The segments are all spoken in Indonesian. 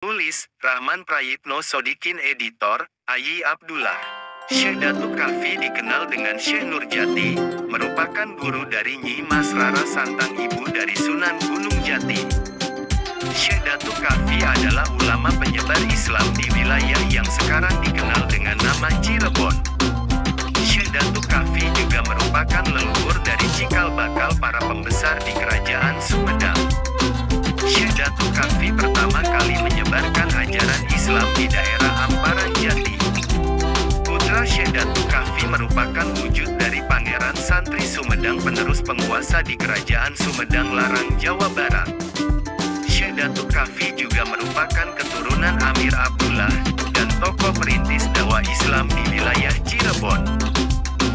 Tulis, Rahman Prayitno Sodikin Editor, Ayi Abdullah. Syekh Datuk Kahfi dikenal dengan Syekh Nurjati, merupakan guru dari Nyi Mas Rara Santang, ibu dari Sunan Gunung Jati. Syekh Datuk Kahfi adalah ulama penyebar Islam di wilayah yang sekarang dikenal dengan nama Cirebon. Syekh Datuk Kahfi juga merupakan leluhur dari cikal bakal para pembesar di Kerajaan Sumedang. Syekh Datuk Kahfi pertama kali menyebarkan ajaran Islam di daerah Amparan Jati. Putra Syekh Datuk Kahfi merupakan wujud dari Pangeran Santri Sumedang, penerus penguasa di Kerajaan Sumedang Larang, Jawa Barat. Syekh Datuk Kahfi juga merupakan keturunan Amir Abdullah dan tokoh perintis dakwah Islam di wilayah Cirebon.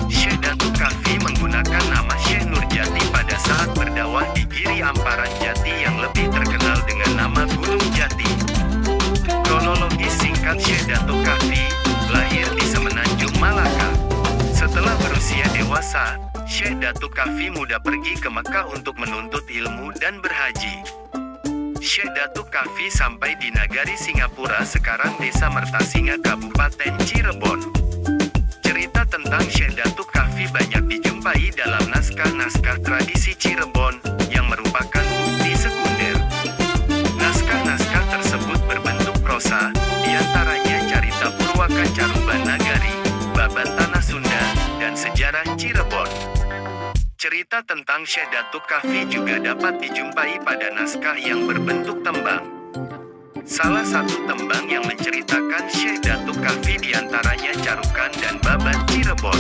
Syekh Datuk Kahfi menggunakan nama Syekh Nurjati pada saat berdakwah di Giri Amparan Jati yang lebih terkenal dengan nama Gunung Jati. Kronologi singkat Syekh Datuk Kahfi, lahir di Semenanjung, Malaka. Setelah berusia dewasa, Syekh Datuk Kahfi muda pergi ke Mekah untuk menuntut ilmu dan berhaji. Syekh Datuk Kahfi sampai di Nagari Singapura, sekarang Desa Mertasinga, Kabupaten Cirebon. Cerita tentang Syekh Datuk Kahfi banyak dijumpai dalam naskah-naskah tradisi Cirebon, yang merupakan bukti sekunder. Naskah-naskah tersebut berbentuk prosa, diantaranya Carita Purwaka Caruban Nagari, Babat Tanah Sunda, dan Sejarah Cirebon. Cerita tentang Syekh Datuk Kahfi juga dapat dijumpai pada naskah yang berbentuk tembang. Salah satu tembang yang menceritakan Syekh Datuk Kahfi diantaranya Carukan dan Babat Cirebon.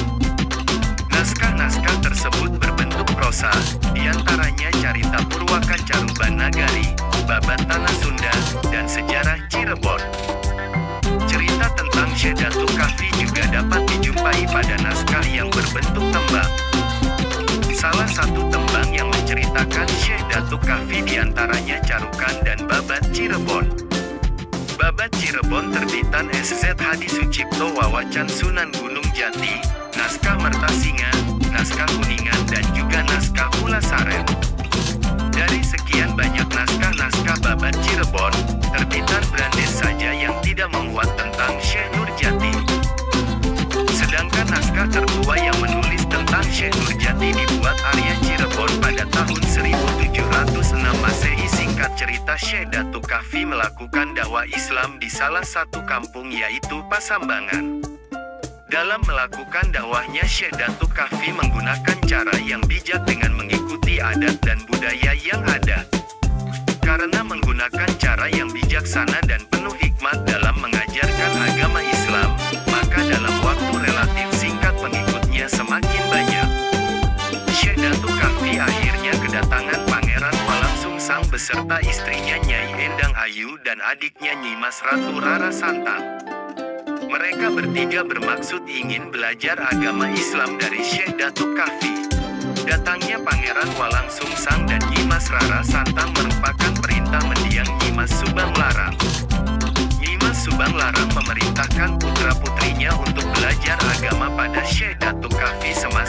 Naskah-naskah tersebut berbentuk prosa, diantaranya Carita Purwaka Caruban Nagari, Babat Tanah Sunda, dan Sejarah Cirebon. Cerita tentang Syekh Datuk Kahfi juga dapat dijumpai pada naskah yang berbentuk tembang. Salah satu tembang yang menceritakan Syekh Datuk Kahfi diantaranya Carukan dan Babat Cirebon. Babat Cirebon terbitan SZ Hadi Sucipto Wawacan Sunan Gunung Jati, naskah Mertasinga, naskah Kuningan, dan juga naskah Pulasaren. Dari sekian banyak naskah-naskah Babat Cirebon, terbitan Brandes saja yang tidak memuat tentang Syekh Nurjati. Sedangkan naskah tertua yang menulis tentang Syekh Nurjati dibuat Arya Cirebon pada tahun 1706 Masehi. Singkat cerita, Syekh Datuk Kahfi melakukan dakwah Islam di salah satu kampung, yaitu Pasambangan. Dalam melakukan dakwahnya, Syekh Datuk Kahfi menggunakan cara yang bijak dengan mengikuti adat dan budaya yang ada. Karena menggunakan cara yang bijaksana dan penuh hikmat dalam mengajarkan agama Islam, maka dalam waktu relatif singkat pengikutnya semakin banyak. Syekh Datuk Kahfi akhirnya kedatangan Pangeran Walangsungsang beserta istrinya Nyai Endang Ayu dan adiknya Nyi Mas Ratu Rara Santang. Mereka bertiga bermaksud ingin belajar agama Islam dari Syekh Datuk Kahfi. Datangnya Pangeran Walangsungsang dan Nyi Mas Rara Santang merupakan perintah mendiang Nyi Mas Subang Larang. Nyi Mas Subang Larang memerintahkan putra-putrinya untuk belajar agama pada Syekh Datuk Kahfi semasa